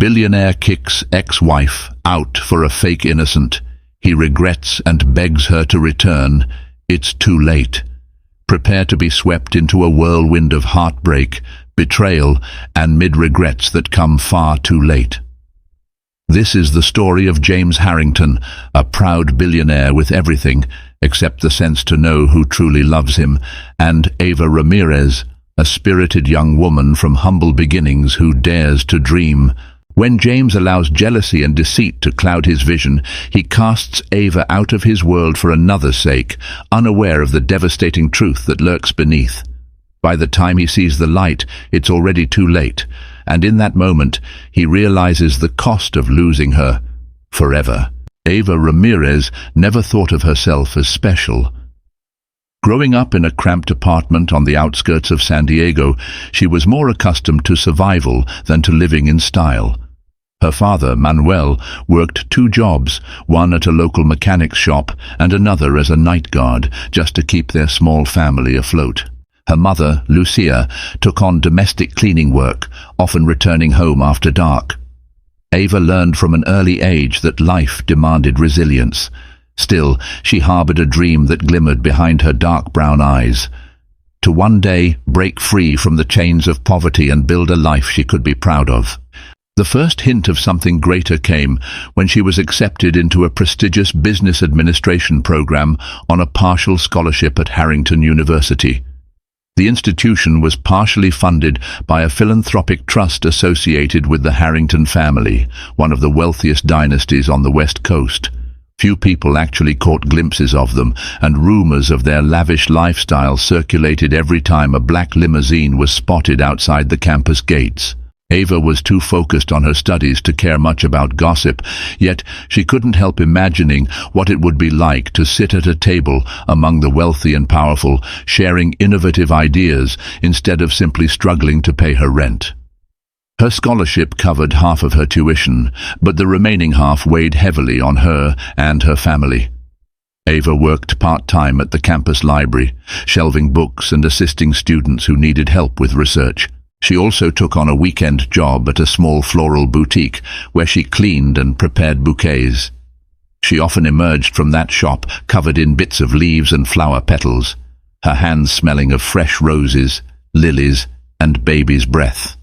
Billionaire kicks ex-wife out for a fake innocent. He regrets and begs her to return. It's too late. Prepare to be swept into a whirlwind of heartbreak, betrayal, and mid-regrets that come far too late. This is the story of James Harrington, a proud billionaire with everything except the sense to know who truly loves him, and Ava Ramirez, a spirited young woman from humble beginnings who dares to dream. When James allows jealousy and deceit to cloud his vision, he casts Ava out of his world for another's sake, unaware of the devastating truth that lurks beneath. By the time he sees the light, it's already too late, and in that moment, he realizes the cost of losing her forever. Ava Ramirez never thought of herself as special. Growing up in a cramped apartment on the outskirts of San Diego, she was more accustomed to survival than to living in style. Her father, Manuel, worked 2 jobs, one at a local mechanics shop and another as a night guard, just to keep their small family afloat. Her mother, Lucia, took on domestic cleaning work, often returning home after dark. Ava learned from an early age that life demanded resilience. Still, she harbored a dream that glimmered behind her dark brown eyes. To one day break free from the chains of poverty and build a life she could be proud of. The first hint of something greater came when she was accepted into a prestigious business administration program on a partial scholarship at Harrington University. The institution was partially funded by a philanthropic trust associated with the Harrington family, one of the wealthiest dynasties on the West Coast. Few people actually caught glimpses of them, and rumors of their lavish lifestyle circulated every time a black limousine was spotted outside the campus gates. Ava was too focused on her studies to care much about gossip, yet she couldn't help imagining what it would be like to sit at a table among the wealthy and powerful, sharing innovative ideas instead of simply struggling to pay her rent. Her scholarship covered half of her tuition, but the remaining half weighed heavily on her and her family. Ava worked part-time at the campus library, shelving books and assisting students who needed help with research. She also took on a weekend job at a small floral boutique where she cleaned and prepared bouquets. She often emerged from that shop covered in bits of leaves and flower petals, her hands smelling of fresh roses, lilies, and baby's breath.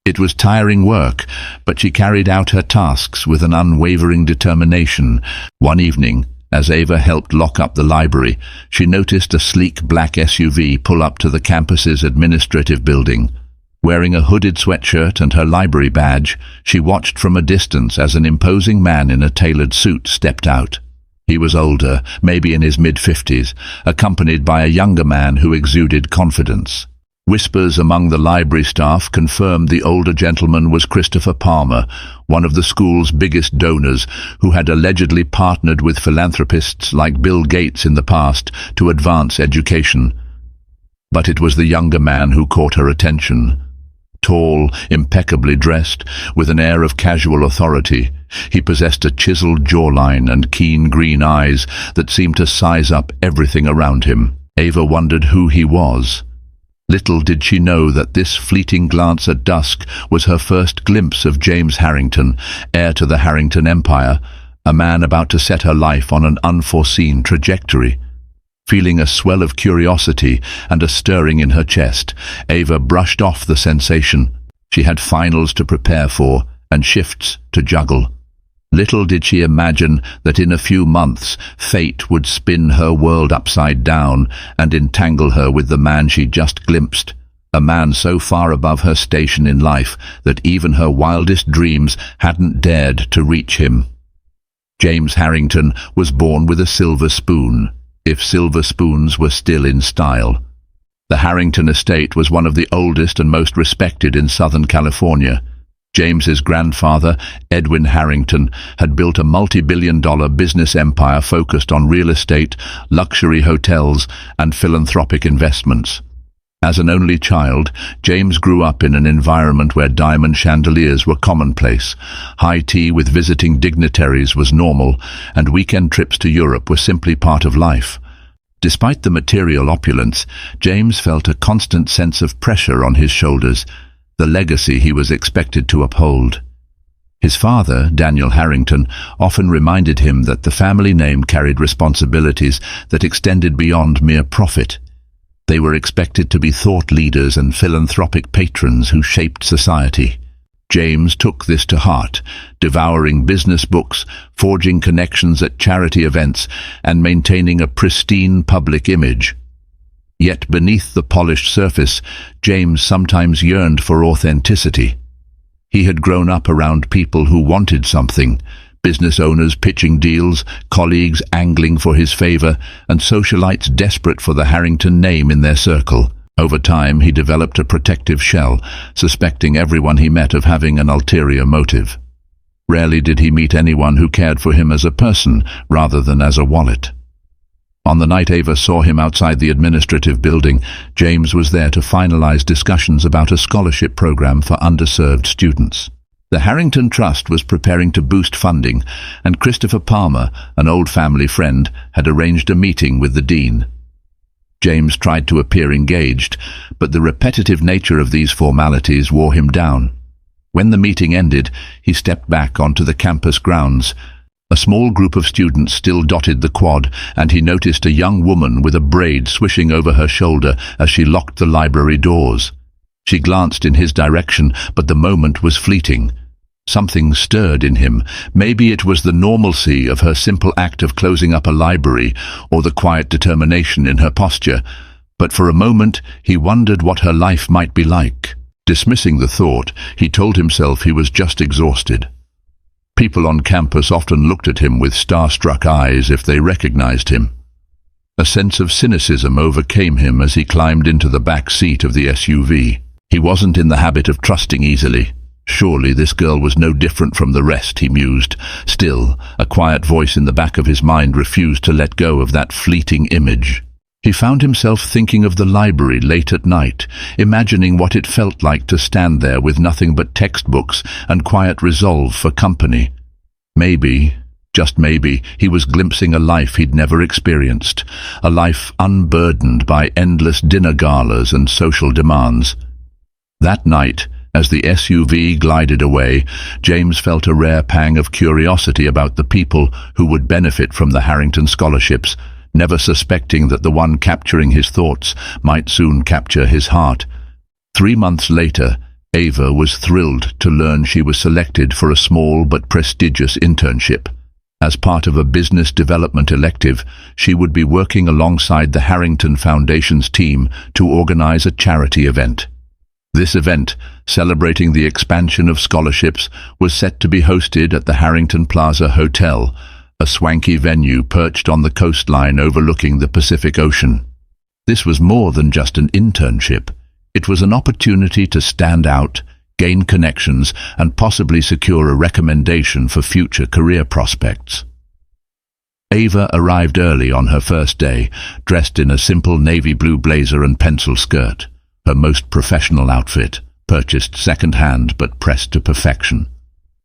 It was tiring work, but she carried out her tasks with an unwavering determination. One evening, as Ava helped lock up the library, she noticed a sleek black SUV pull up to the campus's administrative building. Wearing a hooded sweatshirt and her library badge, she watched from a distance as an imposing man in a tailored suit stepped out. He was older, maybe in his mid-50s, accompanied by a younger man who exuded confidence. Whispers among the library staff confirmed the older gentleman was Christopher Palmer, one of the school's biggest donors, who had allegedly partnered with philanthropists like Bill Gates in the past to advance education. But it was the younger man who caught her attention. Tall, impeccably dressed, with an air of casual authority, he possessed a chiseled jawline and keen green eyes that seemed to size up everything around him. Ava wondered who he was. Little did she know that this fleeting glance at dusk was her first glimpse of James Harrington, heir to the Harrington Empire, a man about to set her life on an unforeseen trajectory. Feeling a swell of curiosity and a stirring in her chest, Ava brushed off the sensation. She had finals to prepare for and shifts to juggle. Little did she imagine that in a few months fate would spin her world upside down and entangle her with the man she just glimpsed, a man so far above her station in life that even her wildest dreams hadn't dared to reach him. James Harrington was born with a silver spoon, if silver spoons were still in style. The Harrington estate was one of the oldest and most respected in Southern California. James's grandfather, Edwin Harrington, had built a multi-billion-dollar business empire focused on real estate, luxury hotels, and philanthropic investments. As an only child, James grew up in an environment where diamond chandeliers were commonplace, high tea with visiting dignitaries was normal, and weekend trips to Europe were simply part of life. Despite the material opulence, James felt a constant sense of pressure on his shoulders, the legacy he was expected to uphold. His father, Daniel Harrington, often reminded him that the family name carried responsibilities that extended beyond mere profit. They were expected to be thought leaders and philanthropic patrons who shaped society. James took this to heart, devouring business books, forging connections at charity events, and maintaining a pristine public image. Yet beneath the polished surface, James sometimes yearned for authenticity. He had grown up around people who wanted something, business owners pitching deals, colleagues angling for his favor, and socialites desperate for the Harrington name in their circle. Over time, he developed a protective shell, suspecting everyone he met of having an ulterior motive. Rarely did he meet anyone who cared for him as a person rather than as a wallet. On the night Ava saw him outside the administrative building, James was there to finalize discussions about a scholarship program for underserved students. The Harrington Trust was preparing to boost funding, and Christopher Palmer, an old family friend, had arranged a meeting with the dean. James tried to appear engaged, but the repetitive nature of these formalities wore him down. When the meeting ended, he stepped back onto the campus grounds. A small group of students still dotted the quad, and he noticed a young woman with a braid swishing over her shoulder as she locked the library doors. She glanced in his direction, but the moment was fleeting. Something stirred in him. Maybe it was the normalcy of her simple act of closing up a library, or the quiet determination in her posture. But for a moment, he wondered what her life might be like. Dismissing the thought, he told himself he was just exhausted. People on campus often looked at him with starstruck eyes if they recognized him. A sense of cynicism overcame him as he climbed into the back seat of the SUV. He wasn't in the habit of trusting easily. Surely this girl was no different from the rest, he mused. Still, a quiet voice in the back of his mind refused to let go of that fleeting image. He found himself thinking of the library late at night, imagining what it felt like to stand there with nothing but textbooks and quiet resolve for company. Maybe, just maybe, he was glimpsing a life he'd never experienced, a life unburdened by endless dinner galas and social demands. That night, as the SUV glided away, James felt a rare pang of curiosity about the people who would benefit from the Harrington scholarships, never suspecting that the one capturing his thoughts might soon capture his heart. 3 months later, Ava was thrilled to learn she was selected for a small but prestigious internship. As part of a business development elective, she would be working alongside the Harrington Foundation's team to organize a charity event. This event, celebrating the expansion of scholarships, was set to be hosted at the Harrington Plaza Hotel, a swanky venue perched on the coastline overlooking the Pacific Ocean. This was more than just an internship. It was an opportunity to stand out, gain connections, and possibly secure a recommendation for future career prospects. Ava arrived early on her first day, dressed in a simple navy blue blazer and pencil skirt, her most professional outfit, purchased second-hand but pressed to perfection.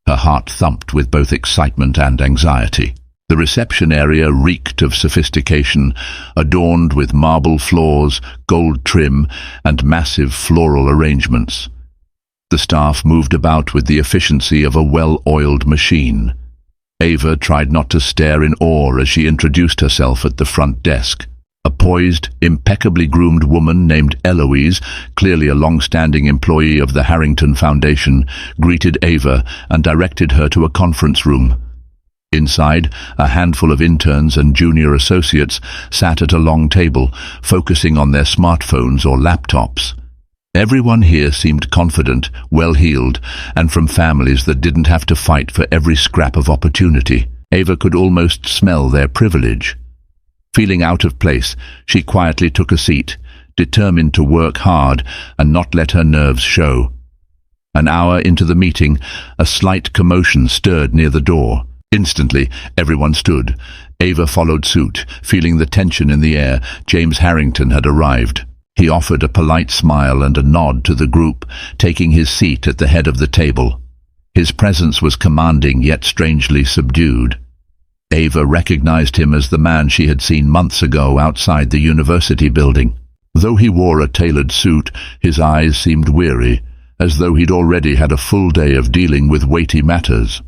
Her heart thumped with both excitement and anxiety. The reception area reeked of sophistication, adorned with marble floors, gold trim, and massive floral arrangements. The staff moved about with the efficiency of a well-oiled machine. Ava tried not to stare in awe as she introduced herself at the front desk. A poised, impeccably groomed woman named Eloise, clearly a long-standing employee of the Harrington Foundation, greeted Ava and directed her to a conference room. Inside, a handful of interns and junior associates sat at a long table, focusing on their smartphones or laptops. Everyone here seemed confident, well-heeled, and from families that didn't have to fight for every scrap of opportunity. Ava could almost smell their privilege. Feeling out of place, she quietly took a seat, determined to work hard and not let her nerves show. An hour into the meeting, a slight commotion stirred near the door. Instantly, everyone stood. Ava followed suit. Feeling the tension in the air, James Harrington had arrived. He offered a polite smile and a nod to the group, taking his seat at the head of the table. His presence was commanding yet strangely subdued. Ava recognized him as the man she had seen months ago outside the university building. Though he wore a tailored suit, his eyes seemed weary, as though he'd already had a full day of dealing with weighty matters.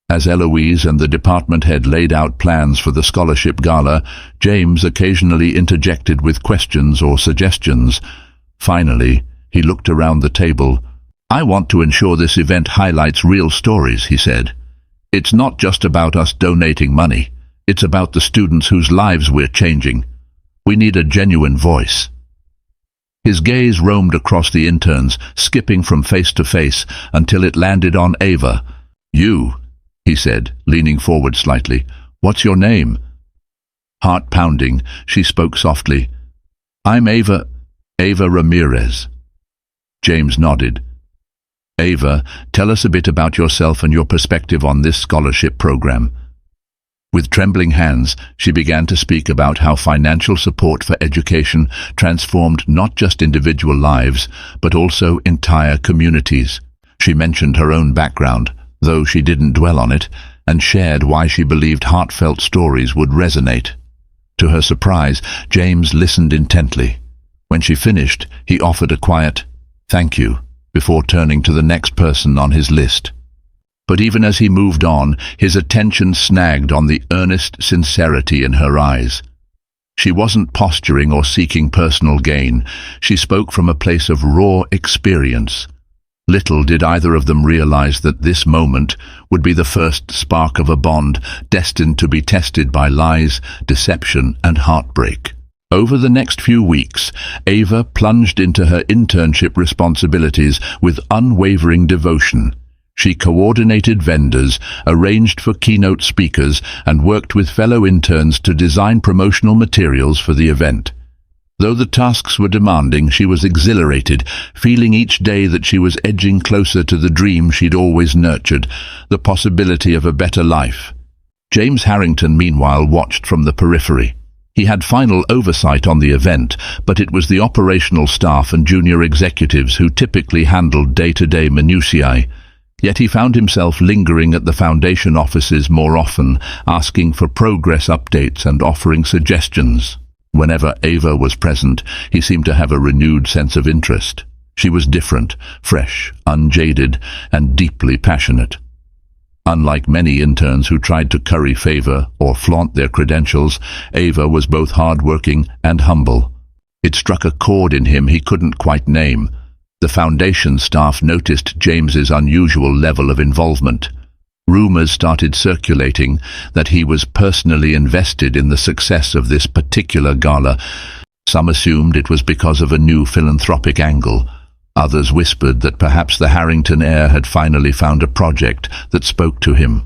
As Eloise and the department head laid out plans for the scholarship gala, James occasionally interjected with questions or suggestions. Finally, he looked around the table. "I want to ensure this event highlights real stories," he said. "It's not just about us donating money. It's about the students whose lives we're changing. We need a genuine voice." His gaze roamed across the interns, skipping from face to face until it landed on Ava. "You," he said, leaning forward slightly. "What's your name?" Heart pounding, she spoke softly. "I'm Ava Ramirez." James nodded. "Ava, tell us a bit about yourself and your perspective on this scholarship program." With trembling hands, she began to speak about how financial support for education transformed not just individual lives, but also entire communities. She mentioned her own background, though she didn't dwell on it, and shared why she believed heartfelt stories would resonate. To her surprise, James listened intently. When she finished, he offered a quiet, "Thank you," before turning to the next person on his list. But even as he moved on, his attention snagged on the earnest sincerity in her eyes. She wasn't posturing or seeking personal gain. She spoke from a place of raw experience. Little did either of them realize that this moment would be the first spark of a bond destined to be tested by lies, deception, and heartbreak. Over the next few weeks, Ava plunged into her internship responsibilities with unwavering devotion. She coordinated vendors, arranged for keynote speakers, and worked with fellow interns to design promotional materials for the event. Though the tasks were demanding, she was exhilarated, feeling each day that she was edging closer to the dream she'd always nurtured, the possibility of a better life. James Harrington, meanwhile, watched from the periphery. He had final oversight on the event, but it was the operational staff and junior executives who typically handled day-to-day minutiae. Yet he found himself lingering at the foundation offices more often, asking for progress updates and offering suggestions. Whenever Ava was present, he seemed to have a renewed sense of interest. She was different, fresh, unjaded, and deeply passionate. Unlike many interns who tried to curry favor or flaunt their credentials, Ava was both hard-working and humble. It struck a chord in him he couldn't quite name. The foundation staff noticed James's unusual level of involvement. Rumors started circulating that he was personally invested in the success of this particular gala. Some assumed it was because of a new philanthropic angle. Others whispered that perhaps the Harrington heir had finally found a project that spoke to him.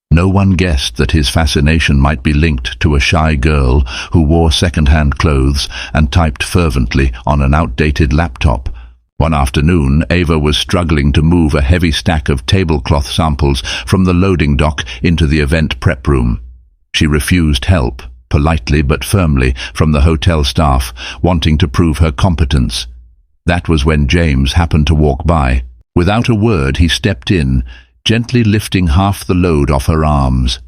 No one guessed that his fascination might be linked to a shy girl who wore second-hand clothes and typed fervently on an outdated laptop. One afternoon, Ava was struggling to move a heavy stack of tablecloth samples from the loading dock into the event prep room. She refused help, politely but firmly, from the hotel staff, wanting to prove her competence. That was when James happened to walk by. Without a word, he stepped in, gently lifting half the load off her arms.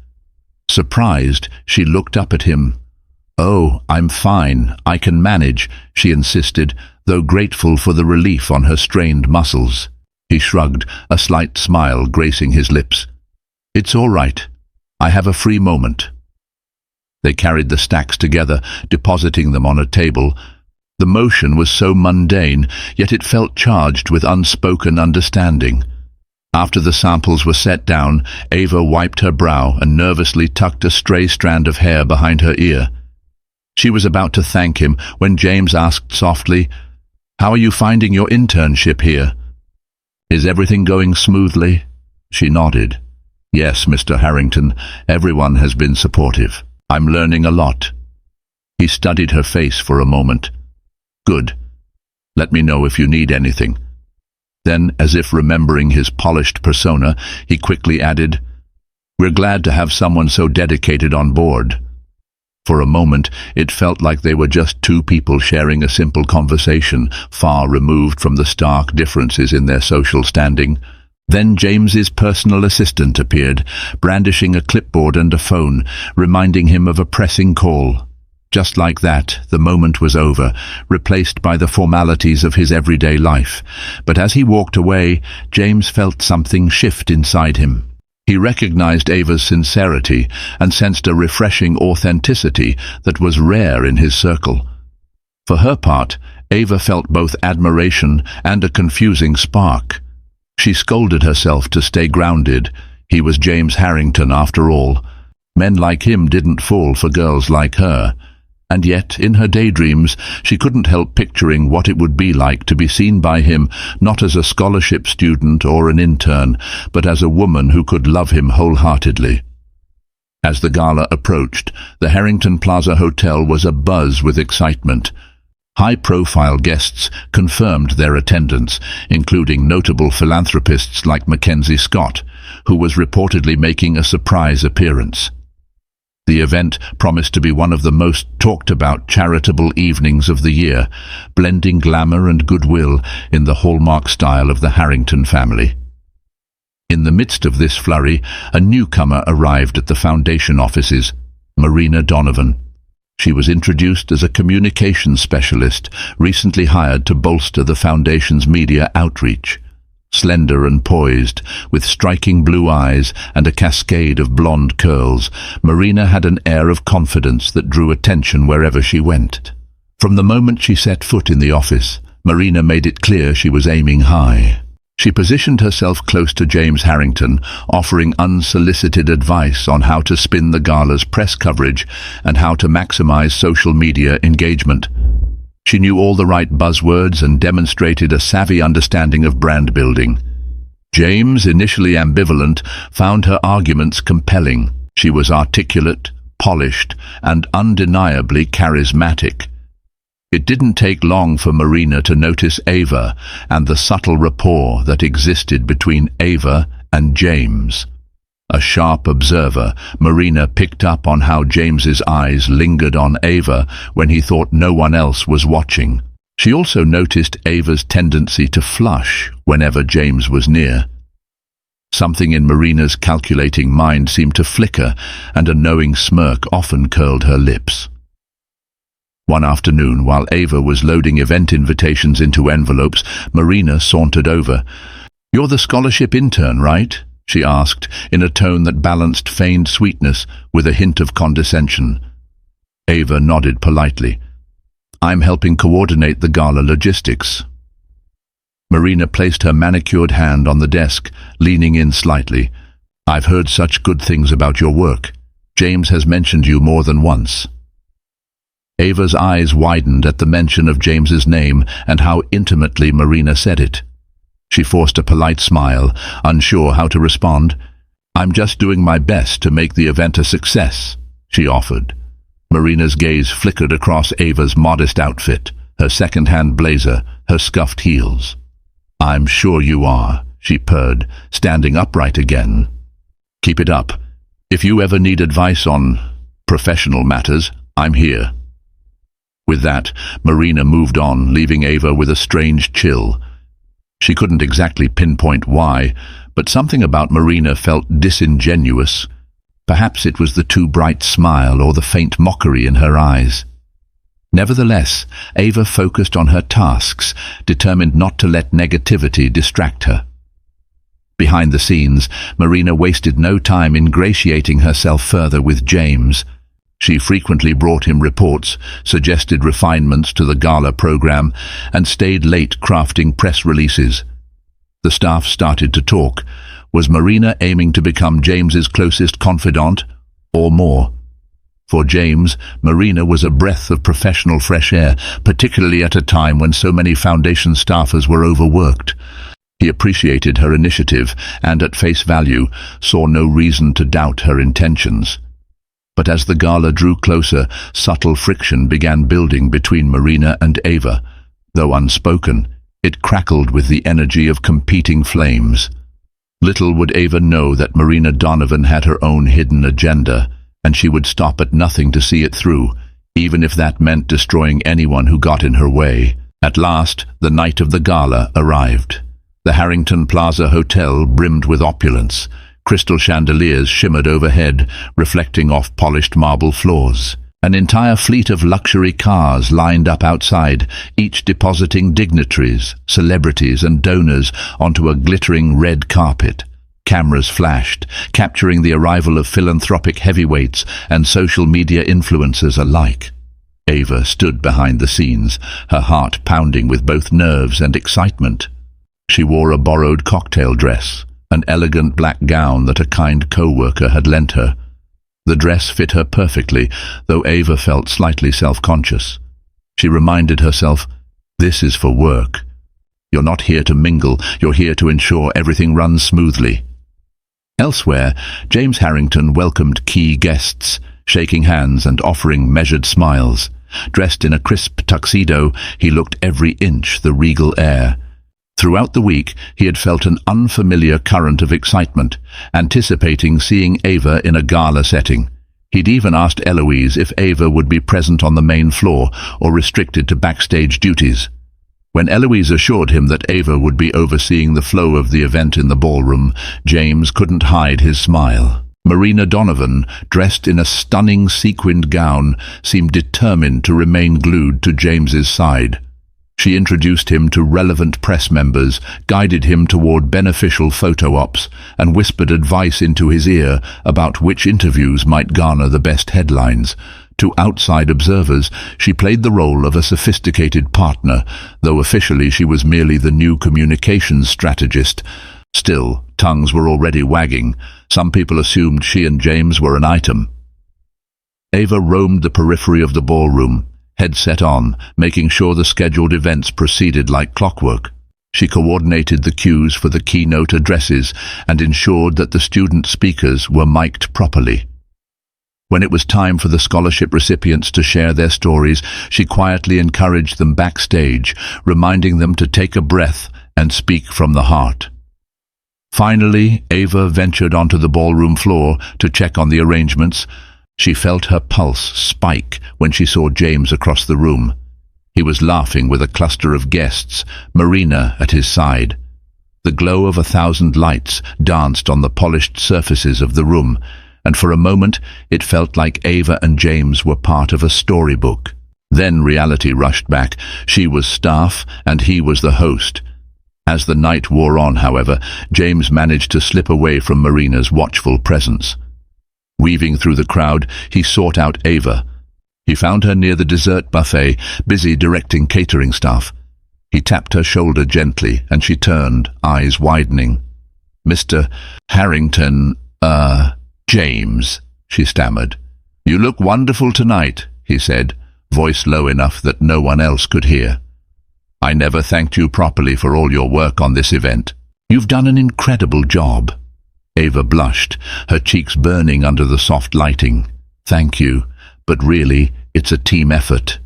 Surprised, she looked up at him. "Oh, I'm fine. I can manage," she insisted, though grateful for the relief on her strained muscles. He shrugged, a slight smile gracing his lips. "It's all right. I have a free moment." They carried the stacks together, depositing them on a table. The motion was so mundane, yet it felt charged with unspoken understanding. After the samples were set down, Ava wiped her brow and nervously tucked a stray strand of hair behind her ear. She was about to thank him when James asked softly, "How are you finding your internship here?" "Is everything going smoothly?" She nodded. "Yes, Mr. Harrington, everyone has been supportive. I'm learning a lot." He studied her face for a moment. "Good. Let me know if you need anything." Then, as if remembering his polished persona, he quickly added, "We're glad to have someone so dedicated on board." For a moment, it felt like they were just two people sharing a simple conversation, far removed from the stark differences in their social standing. Then James's personal assistant appeared, brandishing a clipboard and a phone, reminding him of a pressing call. Just like that, the moment was over, replaced by the formalities of his everyday life. But as he walked away, James felt something shift inside him. He recognized Ava's sincerity and sensed a refreshing authenticity that was rare in his circle. For her part, Ava felt both admiration and a confusing spark. She scolded herself to stay grounded. He was James Harrington after all. Men like him didn't fall for girls like her. And yet, in her daydreams, she couldn't help picturing what it would be like to be seen by him not as a scholarship student or an intern, but as a woman who could love him wholeheartedly. As the gala approached, the Harrington Plaza Hotel was abuzz with excitement. High-profile guests confirmed their attendance, including notable philanthropists like Mackenzie Scott, who was reportedly making a surprise appearance. The event promised to be one of the most talked-about charitable evenings of the year, blending glamour and goodwill in the hallmark style of the Harrington family. In the midst of this flurry, a newcomer arrived at the foundation offices, Marina Donovan. She was introduced as a communications specialist, recently hired to bolster the foundation's media outreach. Slender and poised, with striking blue eyes and a cascade of blonde curls, Marina had an air of confidence that drew attention wherever she went. From the moment she set foot in the office, Marina made it clear she was aiming high. She positioned herself close to James Harrington, offering unsolicited advice on how to spin the gala's press coverage and how to maximize social media engagement. She knew all the right buzzwords and demonstrated a savvy understanding of brand building. James, initially ambivalent, found her arguments compelling. She was articulate, polished, and undeniably charismatic. It didn't take long for Marina to notice Ava and the subtle rapport that existed between Ava and James. A sharp observer, Marina picked up on how James's eyes lingered on Ava when he thought no one else was watching. She also noticed Ava's tendency to flush whenever James was near. Something in Marina's calculating mind seemed to flicker, and a knowing smirk often curled her lips. One afternoon, while Ava was loading event invitations into envelopes, Marina sauntered over. "You're the scholarship intern, right?" she asked, in a tone that balanced feigned sweetness with a hint of condescension. Ava nodded politely. "I'm helping coordinate the gala logistics." Marina placed her manicured hand on the desk, leaning in slightly. "I've heard such good things about your work. James has mentioned you more than once." Ava's eyes widened at the mention of James's name and how intimately Marina said it. She forced a polite smile, unsure how to respond. "I'm just doing my best to make the event a success," she offered. Marina's gaze flickered across Ava's modest outfit, her second-hand blazer, her scuffed heels. "I'm sure you are," she purred, standing upright again. "Keep it up. If you ever need advice on professional matters, I'm here." With that, Marina moved on, leaving Ava with a strange chill. She couldn't exactly pinpoint why, but something about Marina felt disingenuous. Perhaps it was the too bright smile or the faint mockery in her eyes. Nevertheless, Ava focused on her tasks, determined not to let negativity distract her. Behind the scenes, Marina wasted no time ingratiating herself further with James. She frequently brought him reports, suggested refinements to the gala program, and stayed late crafting press releases. The staff started to talk. Was Marina aiming to become James's closest confidant, or more? For James, Marina was a breath of professional fresh air, particularly at a time when so many foundation staffers were overworked. He appreciated her initiative and, at face value, saw no reason to doubt her intentions. But as the gala drew closer, subtle friction began building between Marina and Ava. Though unspoken, it crackled with the energy of competing flames. Little would Ava know that Marina Donovan had her own hidden agenda, and she would stop at nothing to see it through, even if that meant destroying anyone who got in her way. At last, the night of the gala arrived. The Harrington Plaza Hotel brimmed with opulence. Crystal chandeliers shimmered overhead, reflecting off polished marble floors. An entire fleet of luxury cars lined up outside, each depositing dignitaries, celebrities and donors onto a glittering red carpet. Cameras flashed, capturing the arrival of philanthropic heavyweights and social media influencers alike. Ava stood behind the scenes, her heart pounding with both nerves and excitement. She wore a borrowed cocktail dress, an elegant black gown that a kind co-worker had lent her. The dress fit her perfectly, though Ava felt slightly self-conscious. She reminded herself, "This is for work. You're not here to mingle, you're here to ensure everything runs smoothly." Elsewhere, James Harrington welcomed key guests, shaking hands and offering measured smiles. Dressed in a crisp tuxedo, he looked every inch the regal heir. Throughout the week, he had felt an unfamiliar current of excitement, anticipating seeing Ava in a gala setting. He'd even asked Eloise if Ava would be present on the main floor or restricted to backstage duties. When Eloise assured him that Ava would be overseeing the flow of the event in the ballroom, James couldn't hide his smile. Marina Donovan, dressed in a stunning sequined gown, seemed determined to remain glued to James's side. She introduced him to relevant press members, guided him toward beneficial photo ops, and whispered advice into his ear about which interviews might garner the best headlines. To outside observers, she played the role of a sophisticated partner, though officially she was merely the new communications strategist. Still, tongues were already wagging. Some people assumed she and James were an item. Ava roamed the periphery of the ballroom, headset on, making sure the scheduled events proceeded like clockwork. She coordinated the cues for the keynote addresses and ensured that the student speakers were mic'd properly. When it was time for the scholarship recipients to share their stories, she quietly encouraged them backstage, reminding them to take a breath and speak from the heart. Finally, Ava ventured onto the ballroom floor to check on the arrangements. She felt her pulse spike when she saw James across the room. He was laughing with a cluster of guests, Marina at his side. The glow of 1,000 lights danced on the polished surfaces of the room, and for a moment it felt like Ava and James were part of a storybook. Then reality rushed back. She was staff and he was the host. As the night wore on, however, James managed to slip away from Marina's watchful presence. Weaving through the crowd, he sought out Ava. He found her near the dessert buffet, busy directing catering staff. He tapped her shoulder gently, and she turned, eyes widening. "Mr. Harrington, James," she stammered. "You look wonderful tonight," he said, voice low enough that no one else could hear. "I never thanked you properly for all your work on this event." "You've done an incredible job." Ava blushed, her cheeks burning under the soft lighting. "Thank you, but really, it's a team effort."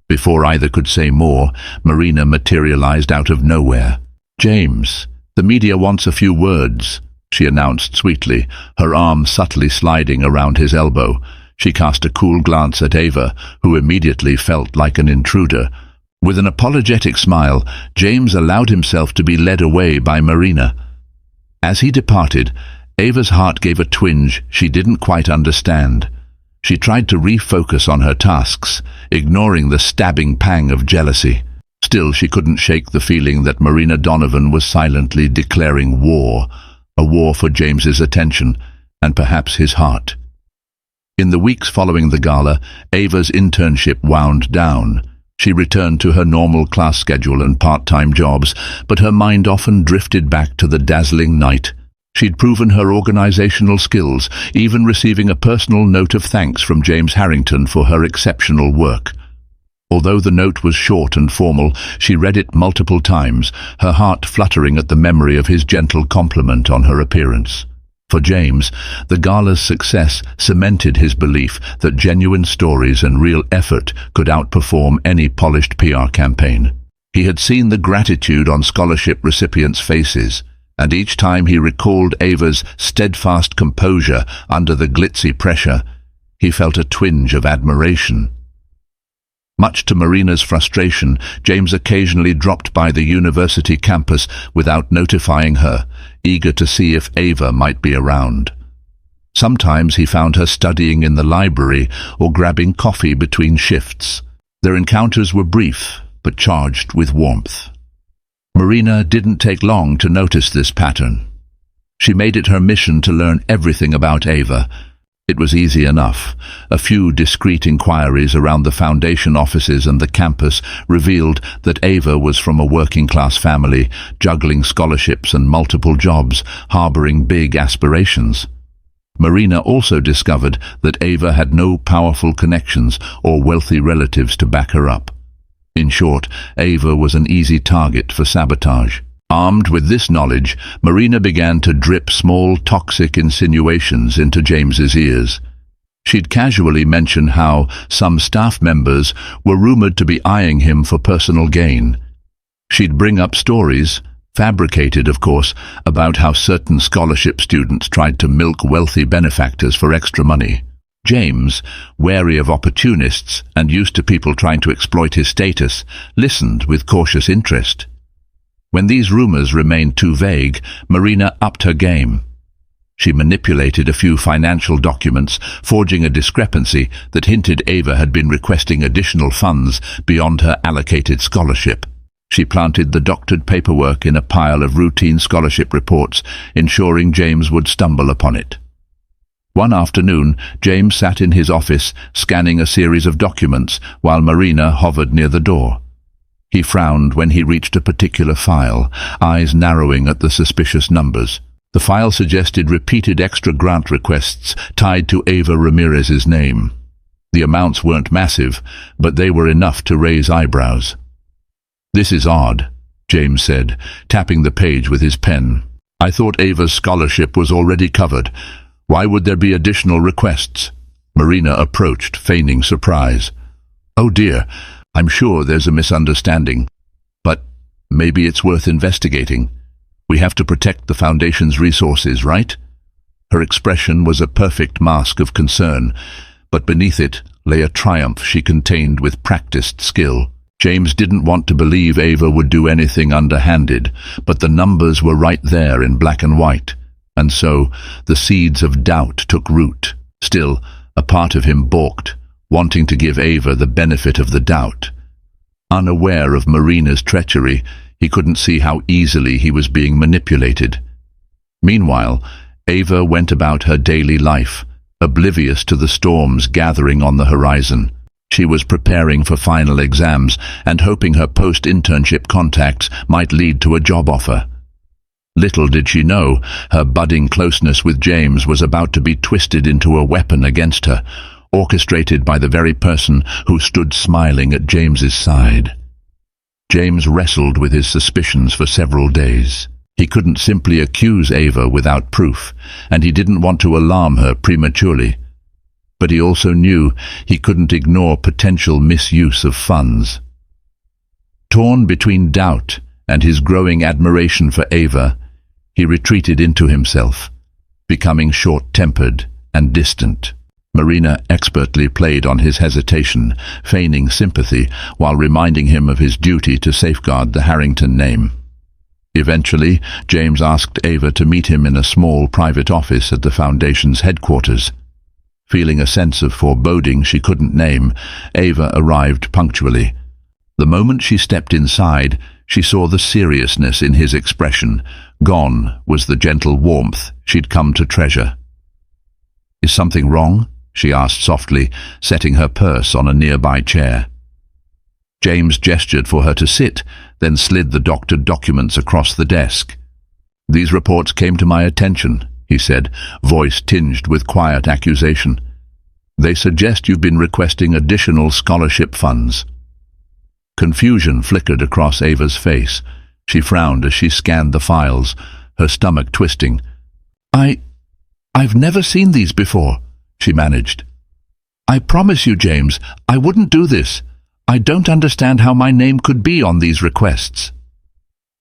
Before either could say more, Marina materialized out of nowhere. "James, the media wants a few words," she announced sweetly, her arm subtly sliding around his elbow. She cast a cool glance at Ava, who immediately felt like an intruder. With an apologetic smile, James allowed himself to be led away by Marina. As he departed, Ava's heart gave a twinge she didn't quite understand. She tried to refocus on her tasks, ignoring the stabbing pang of jealousy. Still, she couldn't shake the feeling that Marina Donovan was silently declaring war, a war for James's attention, and perhaps his heart. In the weeks following the gala, Ava's internship wound down. She returned to her normal class schedule and part-time jobs, but her mind often drifted back to the dazzling night. She'd proven her organizational skills, even receiving a personal note of thanks from James Harrington for her exceptional work. Although the note was short and formal, she read it multiple times, her heart fluttering at the memory of his gentle compliment on her appearance. For James, the gala's success cemented his belief that genuine stories and real effort could outperform any polished PR campaign. He had seen the gratitude on scholarship recipients' faces, and each time he recalled Ava's steadfast composure under the glitzy pressure, he felt a twinge of admiration. Much to Marina's frustration, James occasionally dropped by the university campus without notifying her, eager to see if Ava might be around. Sometimes he found her studying in the library or grabbing coffee between shifts. Their encounters were brief, but charged with warmth. Marina didn't take long to notice this pattern. She made it her mission to learn everything about Ava. It was easy enough. A few discreet inquiries around the foundation offices and the campus revealed that Ava was from a working-class family, juggling scholarships and multiple jobs, harboring big aspirations. Marina also discovered that Ava had no powerful connections or wealthy relatives to back her up. In short, Ava was an easy target for sabotage. Armed with this knowledge, Marina began to drip small toxic insinuations into James's ears. She'd casually mention how some staff members were rumored to be eyeing him for personal gain. She'd bring up stories, fabricated of course, about how certain scholarship students tried to milk wealthy benefactors for extra money. James, wary of opportunists and used to people trying to exploit his status, listened with cautious interest. When these rumors remained too vague, Marina upped her game. She manipulated a few financial documents, forging a discrepancy that hinted Ava had been requesting additional funds beyond her allocated scholarship. She planted the doctored paperwork in a pile of routine scholarship reports, ensuring James would stumble upon it. One afternoon, James sat in his office, scanning a series of documents, while Marina hovered near the door. He frowned when he reached a particular file, eyes narrowing at the suspicious numbers. The file suggested repeated extra grant requests tied to Ava Ramirez's name. The amounts weren't massive, but they were enough to raise eyebrows. "This is odd," James said, tapping the page with his pen. "I thought Ava's scholarship was already covered. Why would there be additional requests?" Marina approached, feigning surprise. "Oh dear, I'm sure there's a misunderstanding. But maybe it's worth investigating. We have to protect the Foundation's resources, right?" Her expression was a perfect mask of concern, but beneath it lay a triumph she contained with practiced skill. James didn't want to believe Ava would do anything underhanded, but the numbers were right there in black and white, and so the seeds of doubt took root. Still, a part of him balked, wanting to give Ava the benefit of the doubt. Unaware of Marina's treachery, he couldn't see how easily he was being manipulated. Meanwhile, Ava went about her daily life, oblivious to the storms gathering on the horizon. She was preparing for final exams and hoping her post-internship contacts might lead to a job offer. Little did she know, her budding closeness with James was about to be twisted into a weapon against her, orchestrated by the very person who stood smiling at James's side. James wrestled with his suspicions for several days. He couldn't simply accuse Ava without proof, and he didn't want to alarm her prematurely. But he also knew he couldn't ignore potential misuse of funds. Torn between doubt and his growing admiration for Ava, he retreated into himself, becoming short-tempered and distant. Marina expertly played on his hesitation, feigning sympathy while reminding him of his duty to safeguard the Harrington name. Eventually, James asked Ava to meet him in a small private office at the Foundation's headquarters. Feeling a sense of foreboding she couldn't name, Ava arrived punctually. The moment she stepped inside, she saw the seriousness in his expression. Gone was the gentle warmth she'd come to treasure. "Is something wrong?" she asked softly, setting her purse on a nearby chair. James gestured for her to sit, then slid the doctored documents across the desk. "These reports came to my attention," he said, voice tinged with quiet accusation. "They suggest you've been requesting additional scholarship funds." Confusion flickered across Ava's face. She frowned as she scanned the files, her stomach twisting. I've never seen these before," she managed. "I promise you, James, I wouldn't do this. I don't understand how my name could be on these requests."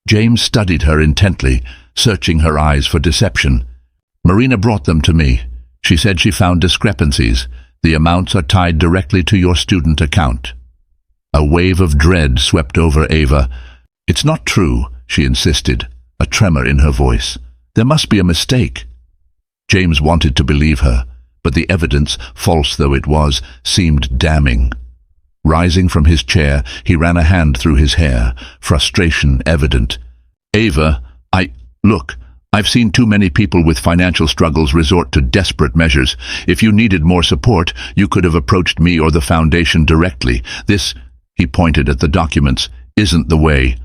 James studied her intently, searching her eyes for deception. "Marina brought them to me. She said she found discrepancies. The amounts are tied directly to your student account." A wave of dread swept over Ava. "It's not true," she insisted, a tremor in her voice. "There must be a mistake." James wanted to believe her, but the evidence, false though it was, seemed damning. Rising from his chair, he ran a hand through his hair, frustration evident. "Ava, look, I've seen too many people with financial struggles resort to desperate measures. If you needed more support, you could have approached me or the foundation directly. This," he pointed at the documents, "isn't the way."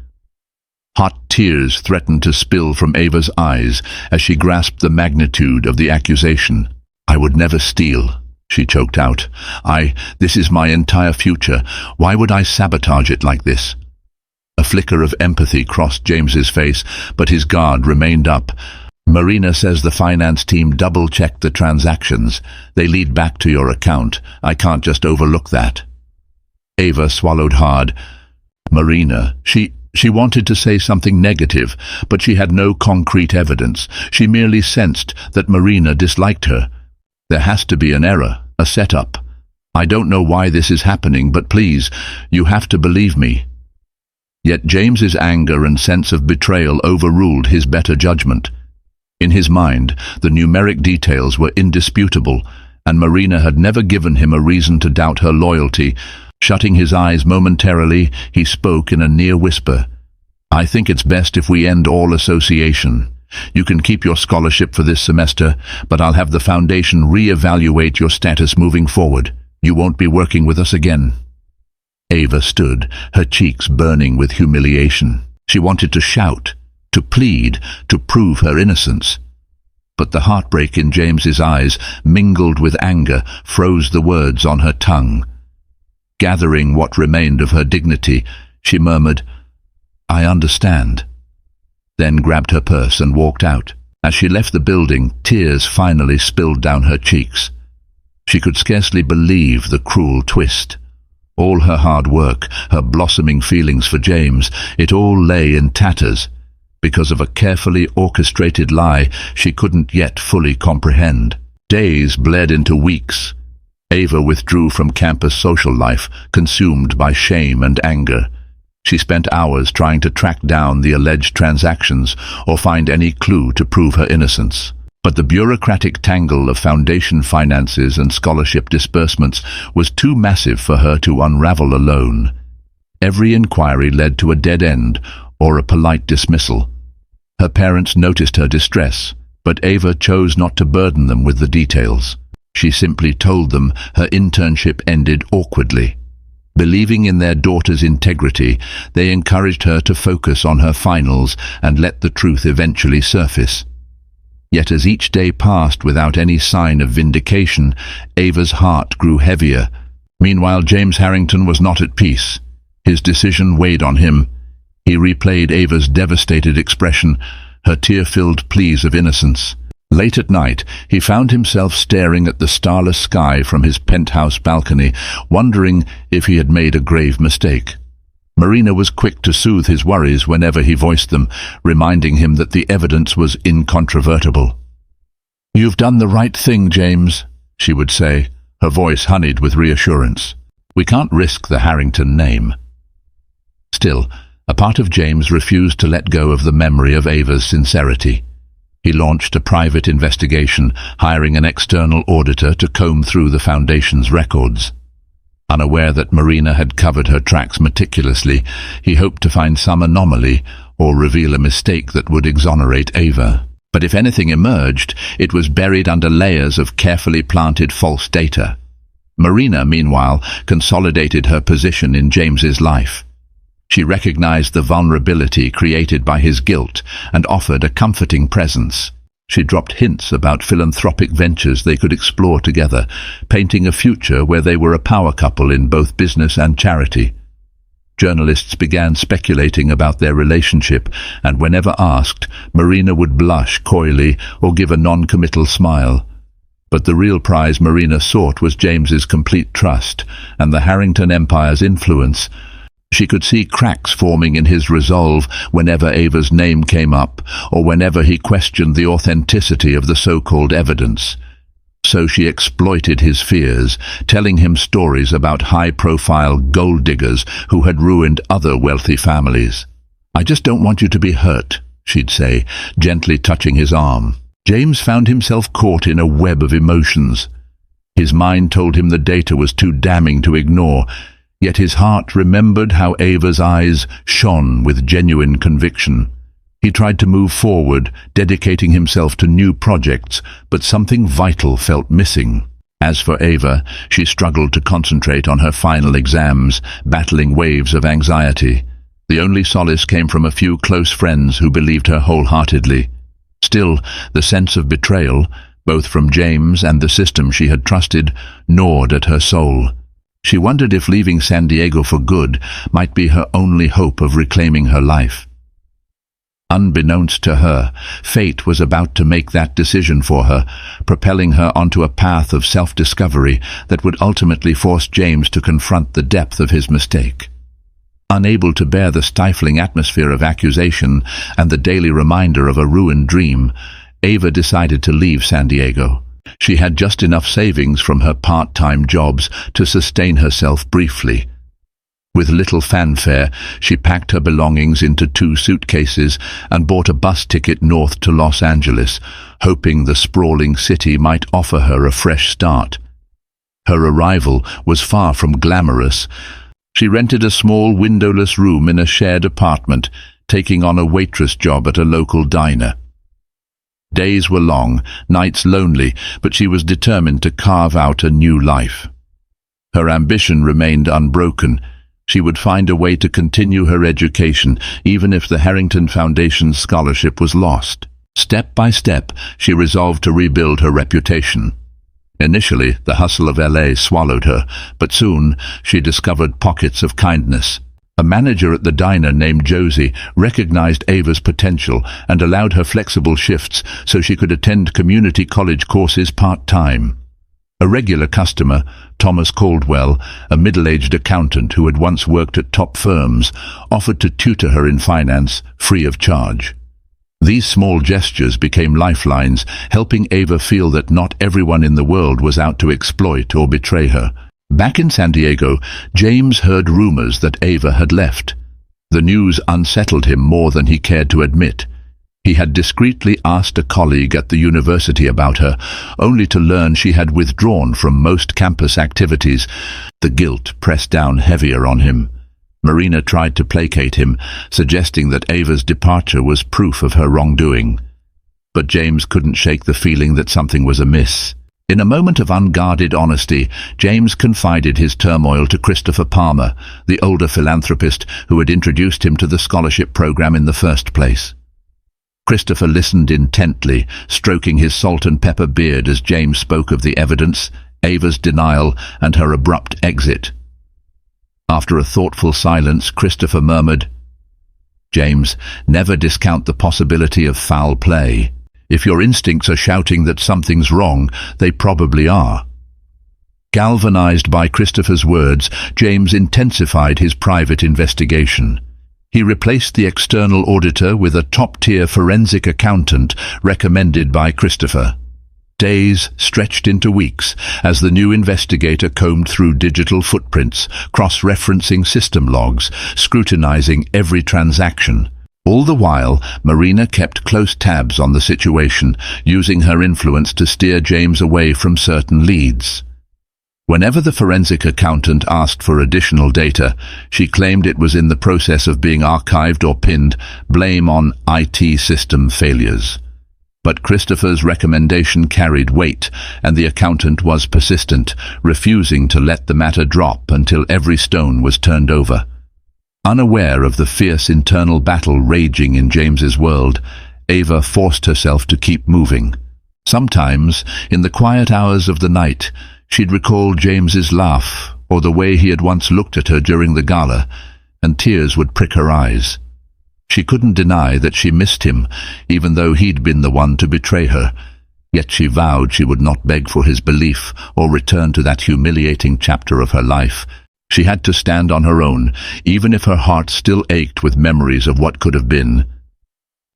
Hot tears threatened to spill from Ava's eyes as she grasped the magnitude of the accusation. "I would never steal," she choked out. This is my entire future. Why would I sabotage it like this?" A flicker of empathy crossed James's face, but his guard remained up. "Marina says the finance team double-checked the transactions. They lead back to your account. I can't just overlook that." Ava swallowed hard. Marina, She wanted to say something negative, but she had no concrete evidence. She merely sensed that Marina disliked her. There has to be an error, a setup. "I don't know why this is happening, but please, you have to believe me." Yet James's anger and sense of betrayal overruled his better judgment. In his mind, the numeric details were indisputable, and Marina had never given him a reason to doubt her loyalty. Shutting his eyes momentarily, he spoke in a near whisper. "I think it's best if we end all association. You can keep your scholarship for this semester, but I'll have the foundation re-evaluate your status moving forward. You won't be working with us again." Ava stood, her cheeks burning with humiliation. She wanted to shout, to plead, to prove her innocence. But the heartbreak in James's eyes, mingled with anger, froze the words on her tongue. Gathering what remained of her dignity, she murmured, "I understand," then grabbed her purse and walked out. As she left the building, tears finally spilled down her cheeks. She could scarcely believe the cruel twist. All her hard work, her blossoming feelings for James, it all lay in tatters, because of a carefully orchestrated lie she couldn't yet fully comprehend. Days bled into weeks. Ava withdrew from campus social life, consumed by shame and anger. She spent hours trying to track down the alleged transactions or find any clue to prove her innocence. But the bureaucratic tangle of foundation finances and scholarship disbursements was too massive for her to unravel alone. Every inquiry led to a dead end or a polite dismissal. Her parents noticed her distress, but Ava chose not to burden them with the details. She simply told them her internship ended awkwardly. Believing in their daughter's integrity, they encouraged her to focus on her finals and let the truth eventually surface. Yet as each day passed without any sign of vindication, Ava's heart grew heavier. Meanwhile, James Harrington was not at peace. His decision weighed on him. He replayed Ava's devastated expression, her tear-filled pleas of innocence. Late at night, he found himself staring at the starless sky from his penthouse balcony, wondering if he had made a grave mistake. Marina was quick to soothe his worries whenever he voiced them, reminding him that the evidence was incontrovertible. "You've done the right thing, James," she would say, her voice honeyed with reassurance. "We can't risk the Harrington name." Still, a part of James refused to let go of the memory of Ava's sincerity. He launched a private investigation, hiring an external auditor to comb through the foundation's records. Unaware that Marina had covered her tracks meticulously, he hoped to find some anomaly or reveal a mistake that would exonerate Ava. But if anything emerged, it was buried under layers of carefully planted false data. Marina, meanwhile, consolidated her position in James's life. She recognized the vulnerability created by his guilt and offered a comforting presence. She dropped hints about philanthropic ventures they could explore together, painting a future where they were a power couple in both business and charity. Journalists began speculating about their relationship, and whenever asked, Marina would blush coyly or give a non-committal smile. But the real prize Marina sought was James's complete trust and the Harrington Empire's influence. She could see cracks forming in his resolve whenever Ava's name came up, or whenever he questioned the authenticity of the so-called evidence. So she exploited his fears, telling him stories about high-profile gold diggers who had ruined other wealthy families. "I just don't want you to be hurt," she'd say, gently touching his arm. James found himself caught in a web of emotions. His mind told him the data was too damning to ignore, yet his heart remembered how Ava's eyes shone with genuine conviction. He tried to move forward, dedicating himself to new projects, but something vital felt missing. As for Ava, she struggled to concentrate on her final exams, battling waves of anxiety. The only solace came from a few close friends who believed her wholeheartedly. Still, the sense of betrayal, both from James and the system she had trusted, gnawed at her soul. She wondered if leaving San Diego for good might be her only hope of reclaiming her life. Unbeknownst to her, fate was about to make that decision for her, propelling her onto a path of self-discovery that would ultimately force James to confront the depth of his mistake. Unable to bear the stifling atmosphere of accusation and the daily reminder of a ruined dream, Ava decided to leave San Diego. She had just enough savings from her part-time jobs to sustain herself briefly. With little fanfare, she packed her belongings into 2 suitcases and bought a bus ticket north to Los Angeles, hoping the sprawling city might offer her a fresh start. Her arrival was far from glamorous. She rented a small windowless room in a shared apartment, taking on a waitress job at a local diner. Days were long, nights lonely, but she was determined to carve out a new life. Her ambition remained unbroken. She would find a way to continue her education, even if the Harrington Foundation's scholarship was lost. Step by step, she resolved to rebuild her reputation. Initially, the hustle of LA swallowed her, but soon she discovered pockets of kindness. A manager at the diner named Josie recognized Ava's potential and allowed her flexible shifts so she could attend community college courses part-time. A regular customer, Thomas Caldwell, a middle-aged accountant who had once worked at top firms, offered to tutor her in finance, free of charge. These small gestures became lifelines, helping Ava feel that not everyone in the world was out to exploit or betray her. Back in San Diego, James heard rumors that Ava had left. The news unsettled him more than he cared to admit. He had discreetly asked a colleague at the university about her, only to learn she had withdrawn from most campus activities. The guilt pressed down heavier on him. Marina tried to placate him, suggesting that Ava's departure was proof of her wrongdoing. But James couldn't shake the feeling that something was amiss. In a moment of unguarded honesty, James confided his turmoil to Christopher Palmer, the older philanthropist who had introduced him to the scholarship program in the first place. Christopher listened intently, stroking his salt and pepper beard as James spoke of the evidence, Ava's denial, and her abrupt exit. After a thoughtful silence, Christopher murmured, "James, never discount the possibility of foul play. If your instincts are shouting that something's wrong, they probably are." Galvanized by Christopher's words, James intensified his private investigation. He replaced the external auditor with a top-tier forensic accountant recommended by Christopher. Days stretched into weeks as the new investigator combed through digital footprints, cross-referencing system logs, scrutinizing every transaction. All the while, Marina kept close tabs on the situation, using her influence to steer James away from certain leads. Whenever the forensic accountant asked for additional data, she claimed it was in the process of being archived or pinned, blame on IT system failures. But Christopher's recommendation carried weight, and the accountant was persistent, refusing to let the matter drop until every stone was turned over. Unaware of the fierce internal battle raging in James's world, Ava forced herself to keep moving. Sometimes, in the quiet hours of the night, she'd recall James's laugh or the way he had once looked at her during the gala, and tears would prick her eyes. She couldn't deny that she missed him, even though he'd been the one to betray her. Yet she vowed she would not beg for his belief or return to that humiliating chapter of her life. She had to stand on her own, even if her heart still ached with memories of what could have been.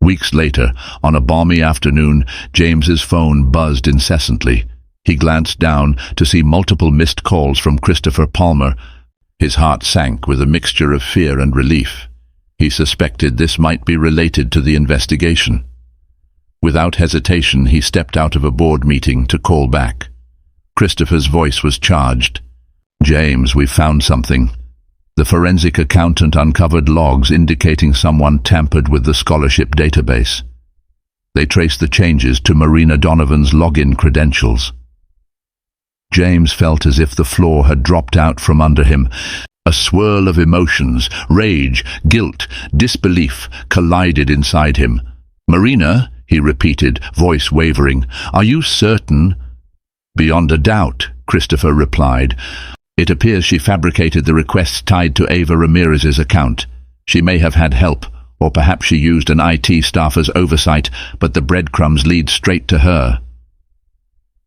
Weeks later, on a balmy afternoon, James's phone buzzed incessantly. He glanced down to see multiple missed calls from Christopher Palmer. His heart sank with a mixture of fear and relief. He suspected this might be related to the investigation. Without hesitation, he stepped out of a board meeting to call back. Christopher's voice was charged. "James, we've found something." The forensic accountant uncovered logs indicating someone tampered with the scholarship database. They traced the changes to Marina Donovan's login credentials. James felt as if the floor had dropped out from under him. A swirl of emotions, rage, guilt, disbelief, collided inside him. "Marina," he repeated, voice wavering, "are you certain?" "Beyond a doubt," Christopher replied. "It appears she fabricated the requests tied to Ava Ramirez's account. She may have had help, or perhaps she used an IT staffer's oversight, but the breadcrumbs lead straight to her."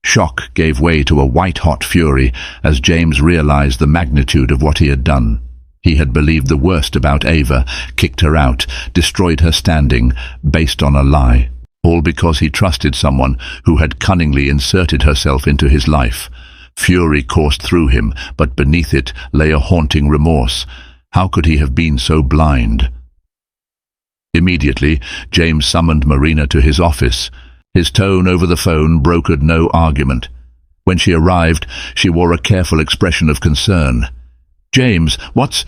Shock gave way to a white-hot fury as James realized the magnitude of what he had done. He had believed the worst about Ava, kicked her out, destroyed her standing, based on a lie. All because he trusted someone who had cunningly inserted herself into his life. Fury coursed through him, but beneath it lay a haunting remorse. How could he have been so blind? Immediately, James summoned Marina to his office. His tone over the phone brokered no argument. When she arrived, she wore a careful expression of concern. "James, what's—"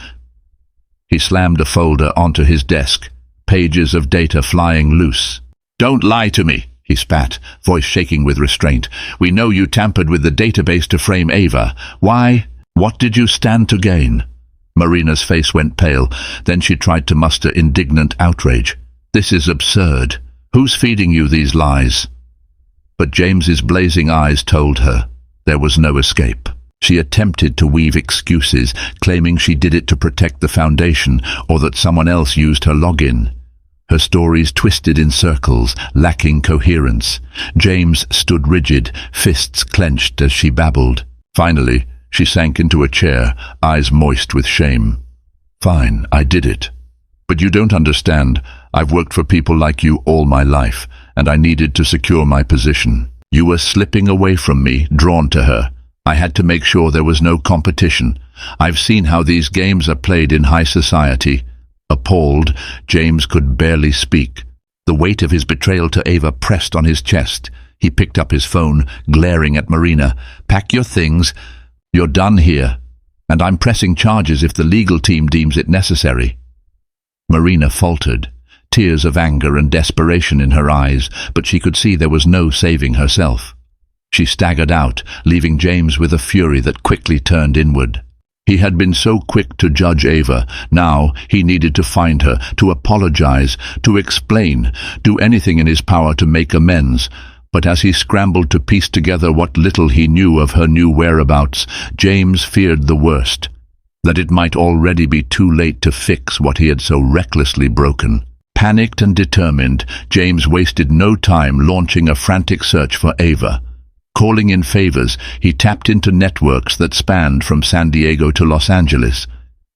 He slammed a folder onto his desk, pages of data flying loose. "Don't lie to me," he spat, voice shaking with restraint. "We know you tampered with the database to frame Ava. Why? What did you stand to gain?" Marina's face went pale. Then she tried to muster indignant outrage. "This is absurd. Who's feeding you these lies?" But James's blazing eyes told her there was no escape. She attempted to weave excuses, claiming she did it to protect the foundation or that someone else used her login. Her stories twisted in circles, lacking coherence. James stood rigid, fists clenched as she babbled. Finally, she sank into a chair, eyes moist with shame. "Fine, I did it. But you don't understand. I've worked for people like you all my life, and I needed to secure my position. You were slipping away from me, drawn to her. I had to make sure there was no competition. I've seen how these games are played in high society." Appalled, James could barely speak. The weight of his betrayal to Ava pressed on his chest. He picked up his phone, glaring at Marina. "Pack your things. You're done here, and I'm pressing charges if the legal team deems it necessary." Marina faltered, tears of anger and desperation in her eyes, but she could see there was no saving herself. She staggered out, leaving James with a fury that quickly turned inward. He had been so quick to judge Ava. Now he needed to find her, to apologize, to explain, do anything in his power to make amends. But as he scrambled to piece together what little he knew of her new whereabouts, James feared the worst, that it might already be too late to fix what he had so recklessly broken. Panicked and determined, James wasted no time launching a frantic search for Ava. Calling in favors, he tapped into networks that spanned from San Diego to Los Angeles.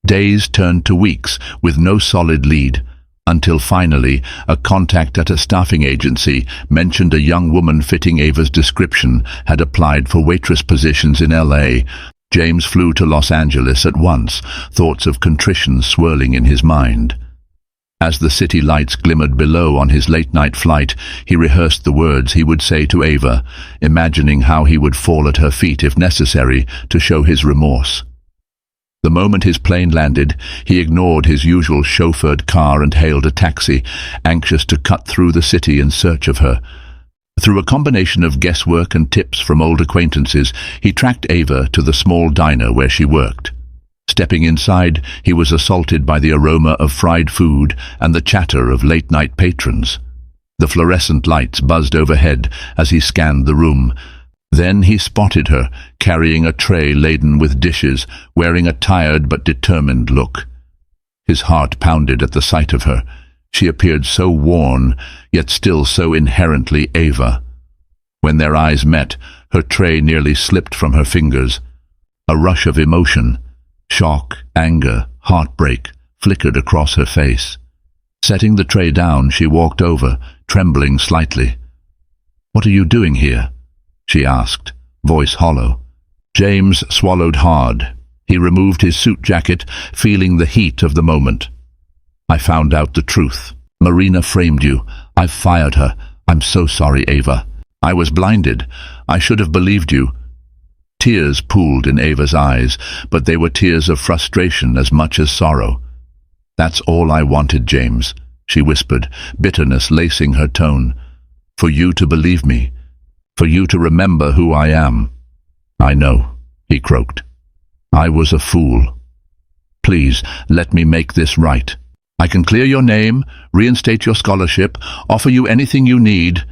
Days turned to weeks with no solid lead, until finally a contact at a staffing agency mentioned a young woman fitting Ava's description had applied for waitress positions in LA. James flew to Los Angeles at once, thoughts of contrition swirling in his mind. As the city lights glimmered below on his late-night flight, he rehearsed the words he would say to Ava, imagining how he would fall at her feet if necessary to show his remorse. The moment his plane landed, he ignored his usual chauffeured car and hailed a taxi, anxious to cut through the city in search of her. Through a combination of guesswork and tips from old acquaintances, he tracked Ava to the small diner where she worked. Stepping inside, he was assaulted by the aroma of fried food and the chatter of late-night patrons. The fluorescent lights buzzed overhead as he scanned the room. Then he spotted her, carrying a tray laden with dishes, wearing a tired but determined look. His heart pounded at the sight of her. She appeared so worn, yet still so inherently Ava. When their eyes met, her tray nearly slipped from her fingers. A rush of emotion, shock, anger, heartbreak, flickered across her face. Setting the tray down, she walked over, trembling slightly. "What are you doing here?" she asked, voice hollow. James swallowed hard. He removed his suit jacket, feeling the heat of the moment. "I found out the truth. Marina framed you. I've fired her. I'm so sorry, Ava. I was blinded. I should have believed you. Tears pooled in Ava's eyes, but they were tears of frustration as much as sorrow. That's all I wanted, James, she whispered, bitterness lacing her tone. For you to believe me. For you to remember who I am. I know, he croaked. I was a fool. Please, let me make this right. I can clear your name, reinstate your scholarship, offer you anything you need.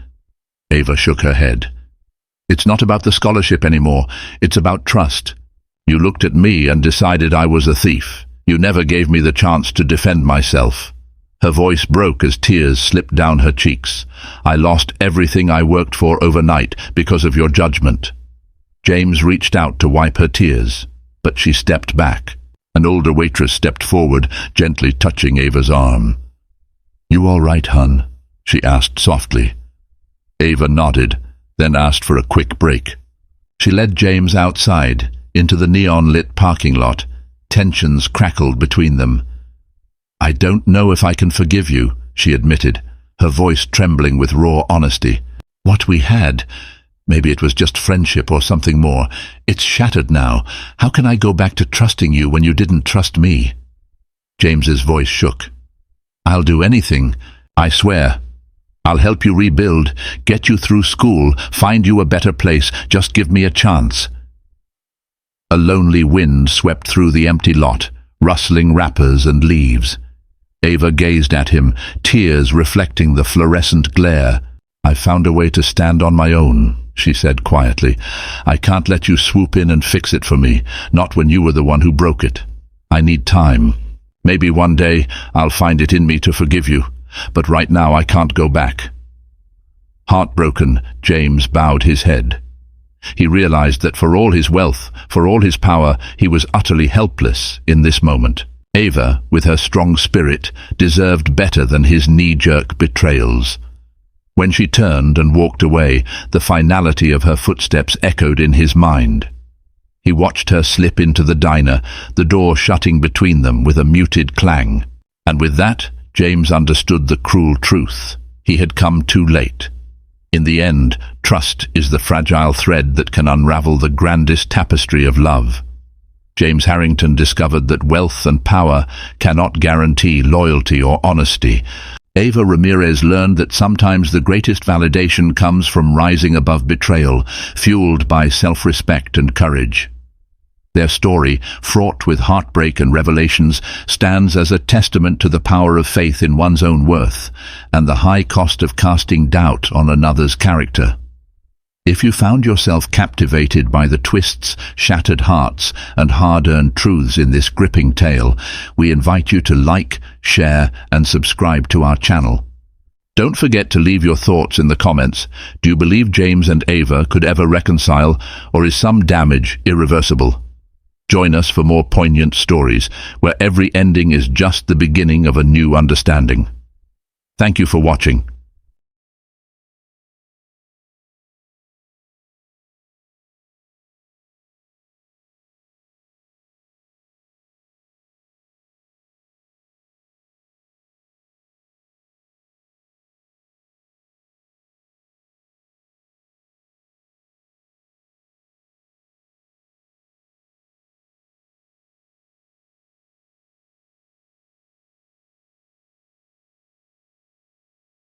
Ava shook her head. It's not about the scholarship anymore. It's about trust. You looked at me and decided I was a thief. You never gave me the chance to defend myself. Her voice broke as tears slipped down her cheeks. I lost everything I worked for overnight because of your judgment. James reached out to wipe her tears, but she stepped back. An older waitress stepped forward, gently touching Ava's arm. You all right, hun? She asked softly. Ava nodded, then asked for a quick break. She led James outside, into the neon-lit parking lot. Tensions crackled between them. I don't know if I can forgive you, she admitted, her voice trembling with raw honesty. What we had, maybe it was just friendship or something more. It's shattered now. How can I go back to trusting you when you didn't trust me? James's voice shook. I'll do anything, I swear. I'll help you rebuild, get you through school, find you a better place. Just give me a chance. A lonely wind swept through the empty lot, rustling wrappers and leaves. Ava gazed at him, tears reflecting the fluorescent glare. I found a way to stand on my own, she said quietly. I can't let you swoop in and fix it for me, not when you were the one who broke it. I need time. Maybe one day I'll find it in me to forgive you, but right now I can't go back. Heartbroken, James bowed his head. He realized that for all his wealth, for all his power, he was utterly helpless in this moment. Ava, with her strong spirit, deserved better than his knee-jerk betrayals. When she turned and walked away, the finality of her footsteps echoed in his mind. He watched her slip into the diner, the door shutting between them with a muted clang. And with that, James understood the cruel truth. He had come too late. In the end, trust is the fragile thread that can unravel the grandest tapestry of love. James Harrington discovered that wealth and power cannot guarantee loyalty or honesty. Ava Ramirez learned that sometimes the greatest validation comes from rising above betrayal, fueled by self-respect and courage. Their story, fraught with heartbreak and revelations, stands as a testament to the power of faith in one's own worth and the high cost of casting doubt on another's character. If you found yourself captivated by the twists, shattered hearts, and hard-earned truths in this gripping tale, we invite you to like, share, and subscribe to our channel. Don't forget to leave your thoughts in the comments. Do you believe James and Ava could ever reconcile, or is some damage irreversible? Join us for more poignant stories, where every ending is just the beginning of a new understanding. Thank you for watching.